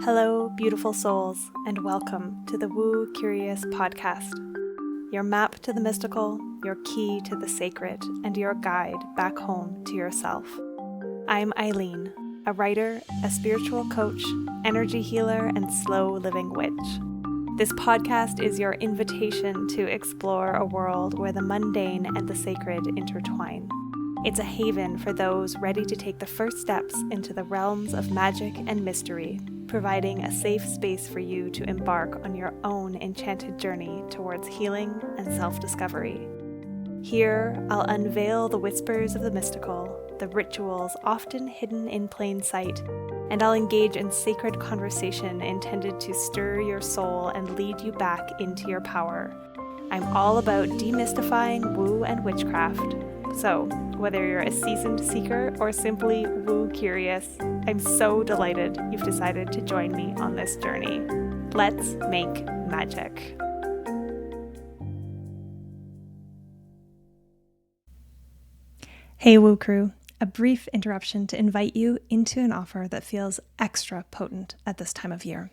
Hello, beautiful souls, and welcome to the Woo Curious podcast. Your map to the mystical, your key to the sacred, and your guide back home to yourself. I'm Eileen, a writer, a spiritual coach, energy healer, and slow living witch. This podcast is your invitation to explore a world where the mundane and the sacred intertwine. It's a haven for those ready to take the first steps into the realms of magic and mystery, providing a safe space for you to embark on your own enchanted journey towards healing and self-discovery. Here, I'll unveil the whispers of the mystical, the rituals often hidden in plain sight, and I'll engage in sacred conversation intended to stir your soul and lead you back into your power. I'm all about demystifying woo and witchcraft. So, whether you're a seasoned seeker or simply woo curious, I'm so delighted you've decided to join me on this journey. Let's make magic. Hey Woo Crew, a brief interruption to invite you into an offer that feels extra potent at this time of year.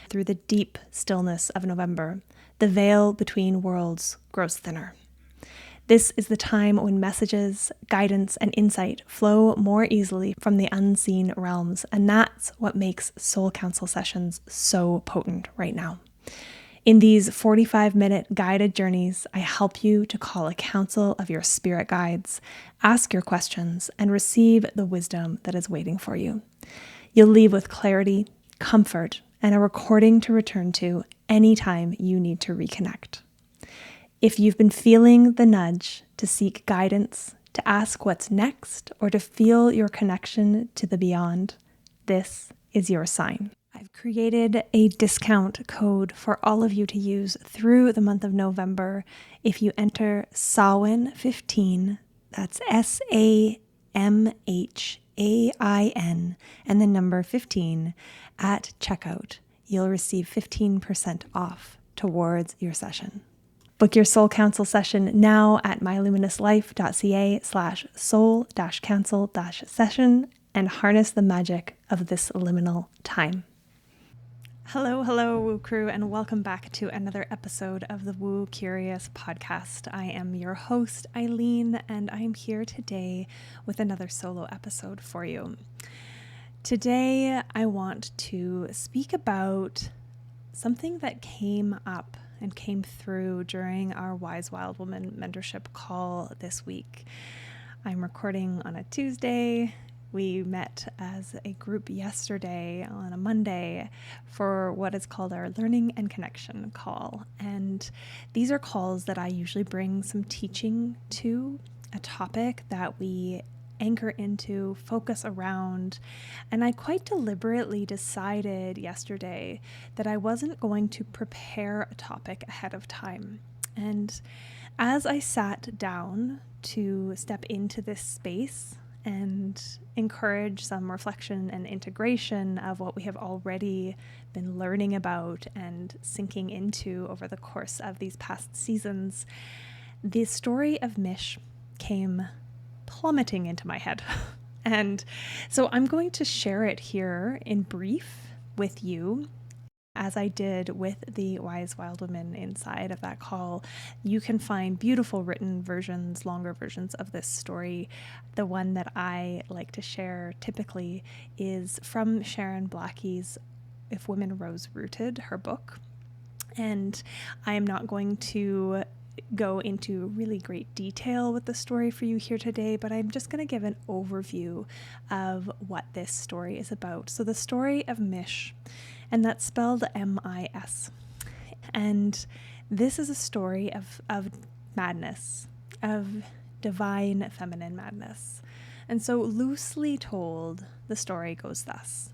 Through the deep stillness of November, the veil between worlds grows thinner. This is the time when messages, guidance, and insight flow more easily from the unseen realms, and that's what makes Soul Council sessions so potent right now. In these 45-minute guided journeys, I help you to call a council of your spirit guides, ask your questions, and receive the wisdom that is waiting for you. You'll leave with clarity, comfort, and a recording to return to anytime you need to reconnect. If you've been feeling the nudge to seek guidance, to ask what's next, or to feel your connection to the beyond, this is your sign. I've created a discount code for all of you to use through the month of November if you enter SAMHAIN, that's SAMHAIN, and the number 15 at checkout. You'll receive 15% off towards your session. Book your Soul Council session now at myluminouslife.ca/soul-council-session and harness the magic of this liminal time. Hello, Woo Crew, and welcome back to another episode of the Woo Curious podcast. I am your host, Eileen, and I'm here today with another solo episode for you. Today, I want to speak about something that came up and came through during our Wise Wild Woman mentorship call this week. I'm recording on a Tuesday. We met as a group yesterday on a Monday for what is called our Learning and Connection call. And these are calls that I usually bring some teaching to, a topic that we anchor into, focus around, and I quite deliberately decided yesterday that I wasn't going to prepare a topic ahead of time. And as I sat down to step into this space and encourage some reflection and integration of what we have already been learning about and sinking into over the course of these past seasons, the story of Mish came plummeting into my head. And so I'm going to share it here in brief with you, as I did with the Wise Wild Women inside of that call. You can find beautiful written versions, longer versions of this story. The one that I like to share typically is from Sharon Blackie's If Women Rose Rooted, her book. And I am not going to go into really great detail with the story for you here today, but I'm just going to give an overview of what this story is about. So the story of Mish, and that's spelled M-I-S. And this is a story of madness, of divine feminine madness. And so loosely told, the story goes thus.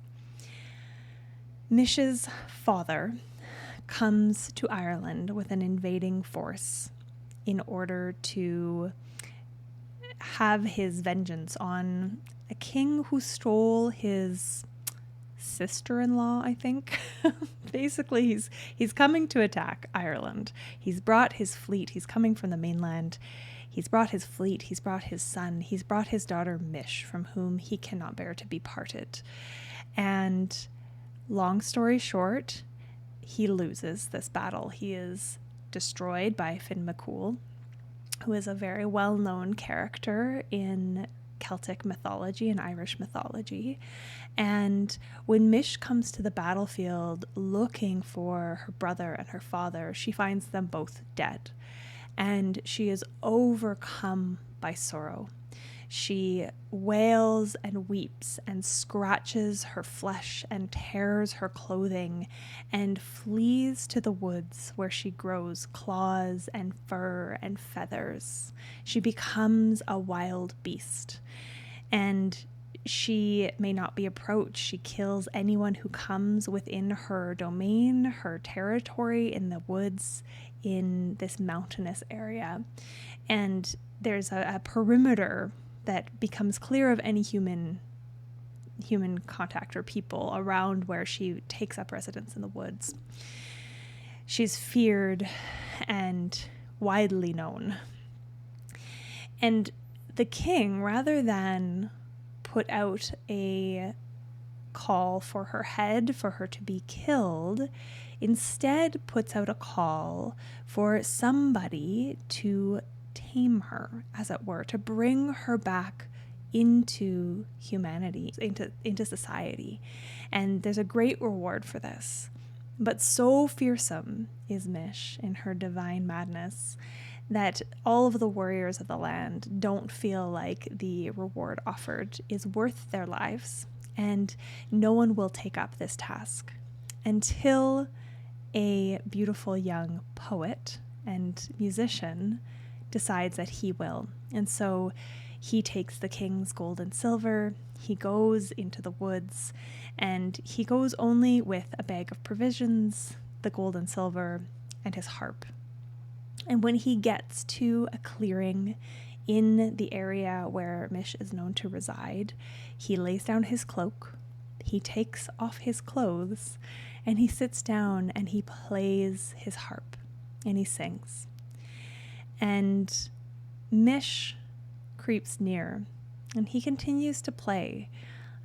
Mish's father comes to Ireland with an invading force in order to have his vengeance on a king who stole his sister-in-law, I think. Basically, he's coming to attack Ireland. He's brought his fleet. He's coming from the mainland. He's brought his fleet. He's brought his son. He's brought his daughter Mish, from whom he cannot bear to be parted. And Long story short, he loses this battle. He is destroyed by Finn McCool, who is a very well-known character in Celtic mythology and Irish mythology. And when Mish comes to the battlefield looking for her brother and her father, she finds them both dead. And she is overcome by sorrow. She wails and weeps and scratches her flesh and tears her clothing and flees to the woods where she grows claws and fur and feathers. She becomes a wild beast, and she may not be approached. She kills anyone who comes within her domain, her territory in the woods, in this mountainous area. And there's a perimeter that becomes clear of any human contact or people around where she takes up residence in the woods. She's feared and widely known. And the king, rather than put out a call for her head, for her to be killed, instead puts out a call for somebody to tame her, as it were, to bring her back into humanity, into society. And there's a great reward for this. But so fearsome is Mish in her divine madness that all of the warriors of the land don't feel like the reward offered is worth their lives, and no one will take up this task until a beautiful young poet and musician decides that he will. And so he takes the king's gold and silver, he goes into the woods, and he goes only with a bag of provisions, the gold and silver, and his harp. And when he gets to a clearing in the area where Mish is known to reside, he lays down his cloak, he takes off his clothes, and he sits down and he plays his harp and he sings. And Mish creeps near and he continues to play.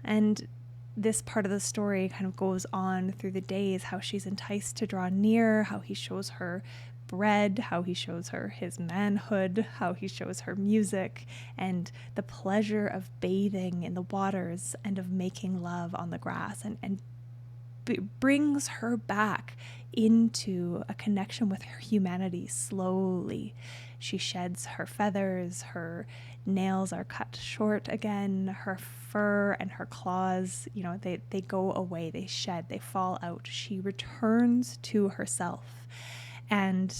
And this part of the story kind of goes on through the days, how she's enticed to draw near, how he shows her bread, how he shows her his manhood, how he shows her music, and the pleasure of bathing in the waters and of making love on the grass, and brings her back into a connection with her humanity slowly. She sheds her feathers, her nails are cut short again, her fur and her claws, they go away, they shed, they fall out. She returns to herself. And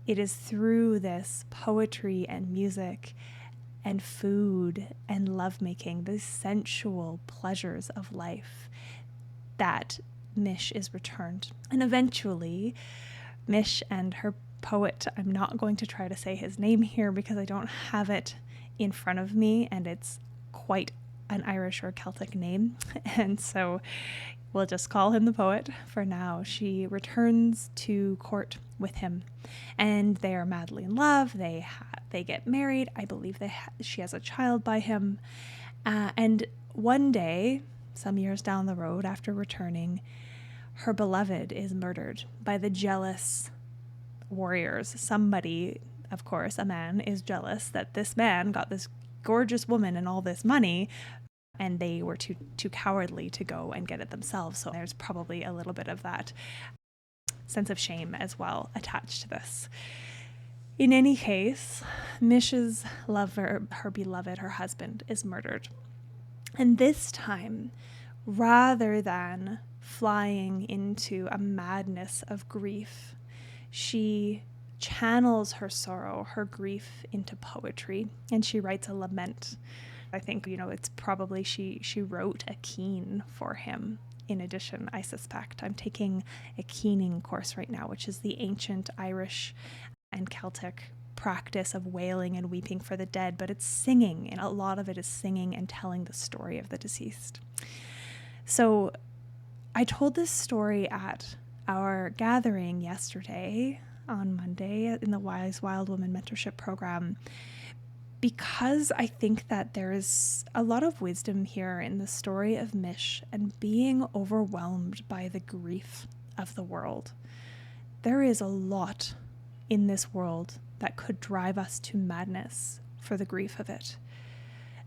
it is through this poetry and music and food and lovemaking, the sensual pleasures of life, that Mish is returned. And eventually, Mish and her poet, I'm not going to try to say his name here because I don't have it in front of me, and it's quite an Irish or Celtic name, and so we'll just call him the poet for now. She returns to court with him, and they are madly in love. They get married. I believe she has a child by him. And one day, some years down the road after returning, her beloved is murdered by the jealous warriors. Somebody, of course, a man, is jealous that this man got this gorgeous woman and all this money, and they were too cowardly to go and get it themselves. So there's probably a little bit of that sense of shame as well attached to this. In any case, Mish's lover, her beloved, her husband, is murdered. And this time, rather than flying into a madness of grief, she channels her sorrow, her grief, into poetry, and she writes a lament. I think, it's probably she wrote a keen for him. In addition, I suspect. I'm taking a keening course right now, which is the ancient Irish and Celtic practice of wailing and weeping for the dead, but it's singing, and a lot of it is singing and telling the story of the deceased. So I told this story at our gathering yesterday on Monday in the Wise Wild Woman Mentorship Program, because I think that there is a lot of wisdom here in the story of Mish and being overwhelmed by the grief of the world. There is a lot in this world that could drive us to madness for the grief of it,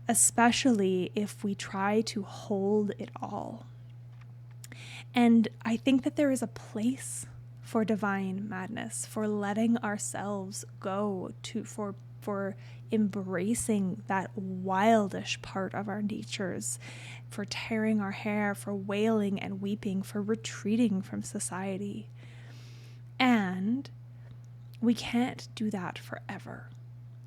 especially if we try to hold it all. And I think that there is a place for divine madness, for letting ourselves go to, for embracing that wildish part of our natures, for tearing our hair, for wailing and weeping, for retreating from society. And we can't do that forever.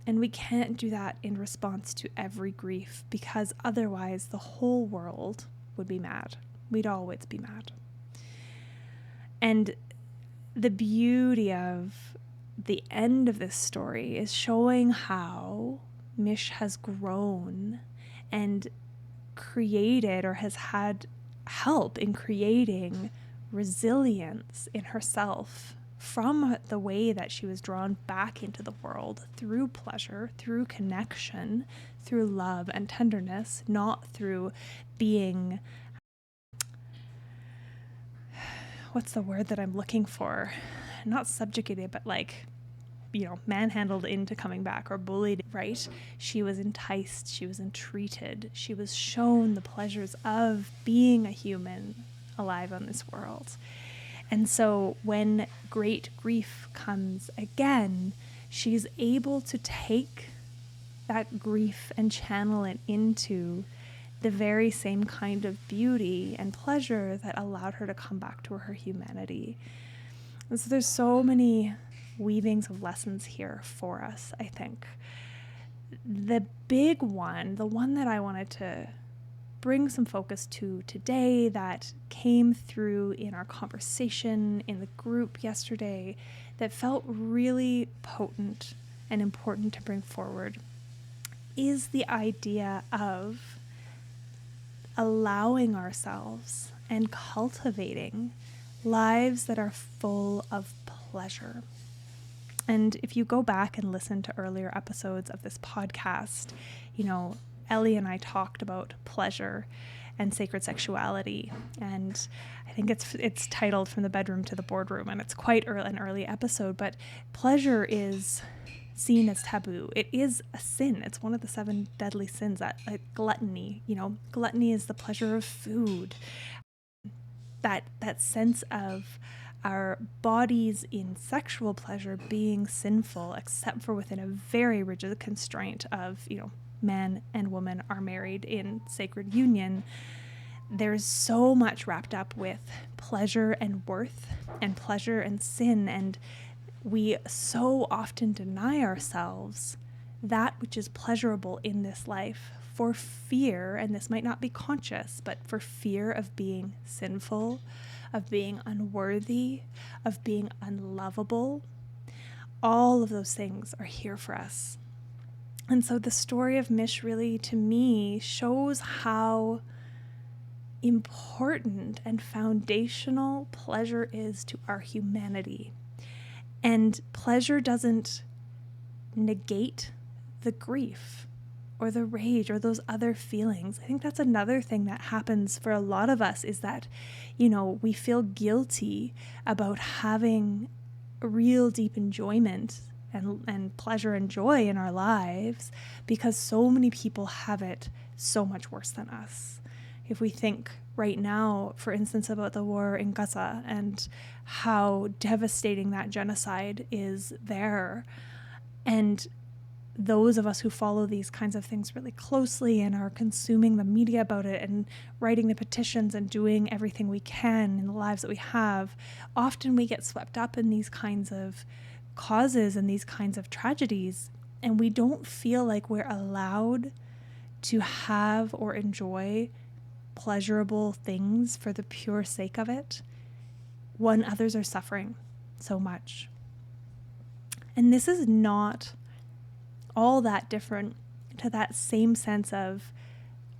And we can't do that in response to every grief, because otherwise the whole world would be mad. We'd always be mad. And the beauty of the end of this story is showing how Mish has grown and created, or has had help in creating, resilience in herself from the way that she was drawn back into the world through pleasure, through connection, through love and tenderness, not through being, what's the word that I'm looking for? Not subjugated, but manhandled into coming back, or bullied, right? She was enticed, she was entreated, she was shown the pleasures of being a human alive on this world. And so when great grief comes again, she's able to take that grief and channel it into the very same kind of beauty and pleasure that allowed her to come back to her humanity. And so there's so many weavings of lessons here for us, I think. The big one, the one that I wanted to bring some focus to today, that came through in our conversation in the group yesterday, that felt really potent and important to bring forward, is the idea of allowing ourselves and cultivating lives that are full of pleasure. And if you go back and listen to earlier episodes of this podcast, Ellie and I talked about pleasure and sacred sexuality, and I think it's titled From the Bedroom to the Boardroom, and it's quite an early episode, but pleasure is seen as taboo. It is a sin. It's one of the 7 deadly sins, that gluttony. Gluttony is the pleasure of food. That sense of our bodies in sexual pleasure being sinful, except for within a very rigid constraint of, man and woman are married in sacred union. There's so much wrapped up with pleasure and worth, and pleasure and sin, and we so often deny ourselves that which is pleasurable in this life for fear, and this might not be conscious, but for fear of being sinful, of being unworthy, of being unlovable. All of those things are here for us. And so the story of Mish really, to me, shows how important and foundational pleasure is to our humanity. And pleasure doesn't negate the grief or the rage or those other feelings. I think that's another thing that happens for a lot of us, is that, we feel guilty about having real deep enjoyment and pleasure and joy in our lives, because so many people have it so much worse than us. If we think right now, for instance, about the war in Gaza and how devastating that genocide is there, and those of us who follow these kinds of things really closely and are consuming the media about it and writing the petitions and doing everything we can in the lives that we have, often we get swept up in these kinds of causes and these kinds of tragedies, and we don't feel like we're allowed to have or enjoy pleasurable things for the pure sake of it when others are suffering so much. And this is not all that different to that same sense of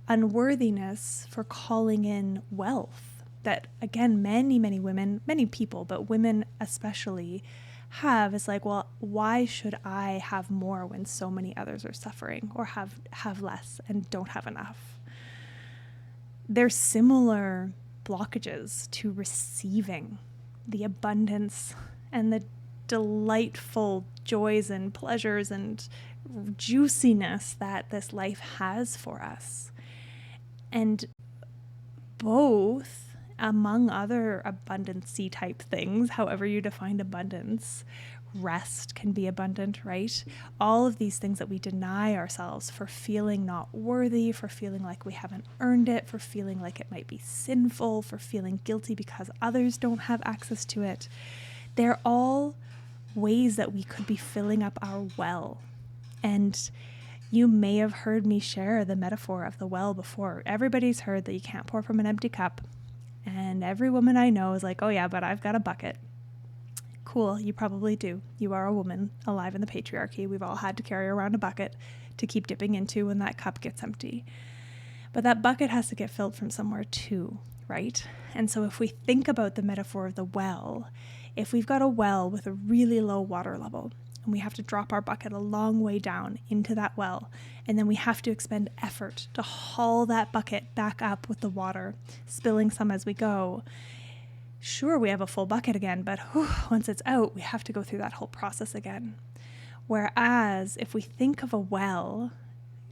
unworthiness for calling in wealth that, again, many women, many people, but women especially, have is like, well, why should I have more when so many others are suffering or have less and don't have enough? There's similar blockages to receiving the abundance and the delightful joys and pleasures and juiciness that this life has for us. And both, among other abundancy type things, however you define abundance, rest can be abundant, right? All of these things that we deny ourselves for feeling not worthy, for feeling like we haven't earned it, for feeling like it might be sinful, for feeling guilty because others don't have access to it. They're all ways that we could be filling up our well. And you may have heard me share the metaphor of the well before. Everybody's heard that you can't pour from an empty cup. And every woman I know is like, oh yeah, but I've got a bucket. Cool, you probably do. You are a woman alive in the patriarchy. We've all had to carry around a bucket to keep dipping into when that cup gets empty. But that bucket has to get filled from somewhere too, right? And so if we think about the metaphor of the well, if we've got a well with a really low water level, and we have to drop our bucket a long way down into that well, and then we have to expend effort to haul that bucket back up with the water, spilling some as we go. Sure, we have a full bucket again, but once it's out, we have to go through that whole process again. Whereas if we think of a well,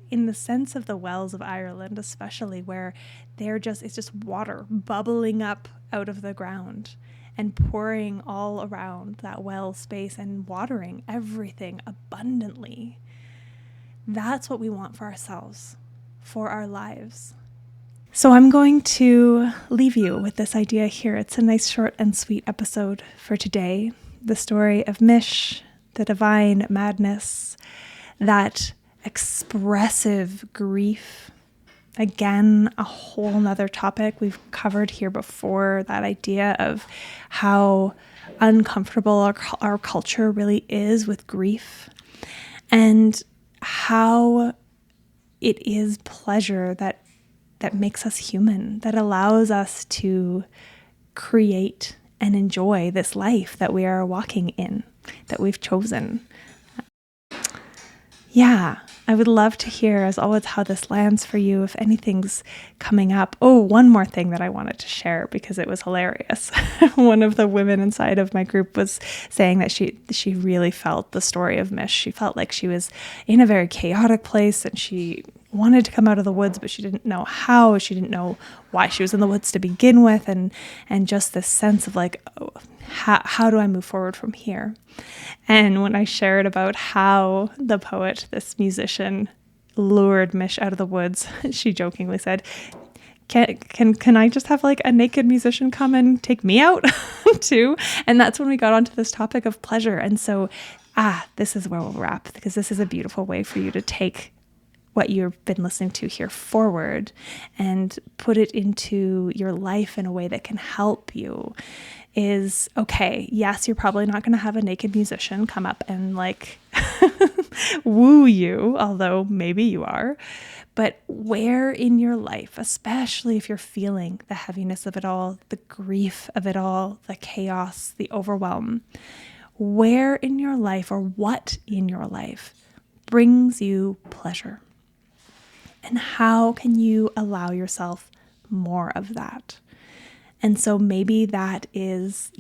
in the sense of the wells of Ireland especially, where it's just water bubbling up out of the ground and pouring all around that well space and watering everything abundantly. That's what we want for ourselves, for our lives. So I'm going to leave you with this idea here. It's a nice short and sweet episode for today. The story of Mish, the divine madness, that expressive grief. Again, a whole nother topic we've covered here before, that idea of how uncomfortable our culture really is with grief, and how it is pleasure that makes us human, that allows us to create and enjoy this life that we are walking in, that we've chosen. Yeah, I would love to hear, as always, how this lands for you, if anything's coming up. Oh, one more thing that I wanted to share because it was hilarious. One of the women inside of my group was saying that she really felt the story of Mish. She felt like she was in a very chaotic place and she wanted to come out of the woods, but she didn't know how. She didn't know why she was in the woods to begin with, and just this sense of like, oh, how do I move forward from here? And when I shared about how the poet, this musician, lured Mish out of the woods, she jokingly said, Can I just have like a naked musician come and take me out too? And that's when we got onto this topic of pleasure. And so, this is where we'll wrap, because this is a beautiful way for you to take what you've been listening to here forward and put it into your life in a way that can help you. Is, okay, yes, you're probably not going to have a naked musician come up and like woo you, although maybe you are. But where in your life, especially if you're feeling the heaviness of it all, the grief of it all, the chaos, the overwhelm, where in your life, or what in your life brings you pleasure? And how can you allow yourself more of that? And so maybe that is,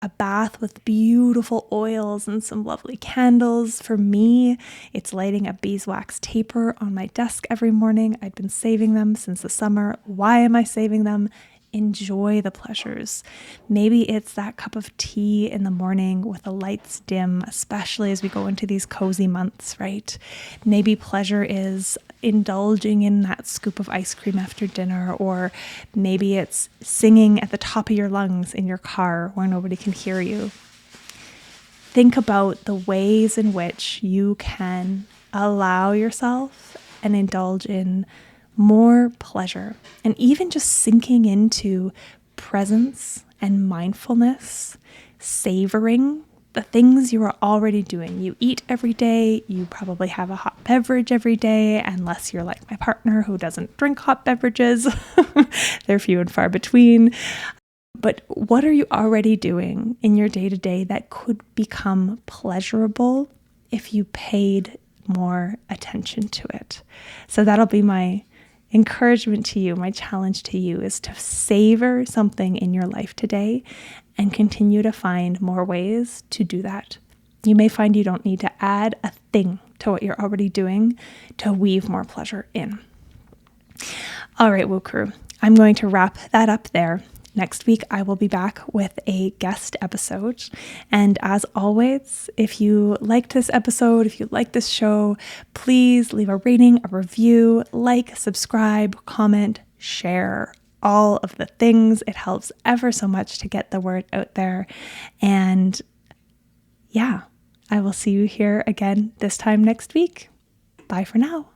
a bath with beautiful oils and some lovely candles. For me, it's lighting a beeswax taper on my desk every morning. I'd been saving them since the summer. Why am I saving them? Enjoy the pleasures. Maybe it's that cup of tea in the morning with the lights dim, especially as we go into these cozy months, right? Maybe pleasure is indulging in that scoop of ice cream after dinner, or maybe it's singing at the top of your lungs in your car where nobody can hear you. Think about the ways in which you can allow yourself and indulge in more pleasure, and even just sinking into presence and mindfulness, savoring the things you are already doing. You eat every day, you probably have a hot beverage every day, unless you're like my partner who doesn't drink hot beverages. They're few and far between. But what are you already doing in your day-to-day that could become pleasurable if you paid more attention to it? So that'll be my encouragement to you, my challenge to you, is to savor something in your life today and continue to find more ways to do that. You may find you don't need to add a thing to what you're already doing to weave more pleasure in. All right, Woo Crew, I'm going to wrap that up there. Next week, I will be back with a guest episode. And as always, if you liked this episode, if you like this show, please leave a rating, a review, like, subscribe, comment, share, all of the things. It helps ever so much to get the word out there. And yeah, I will see you here again this time next week. Bye for now.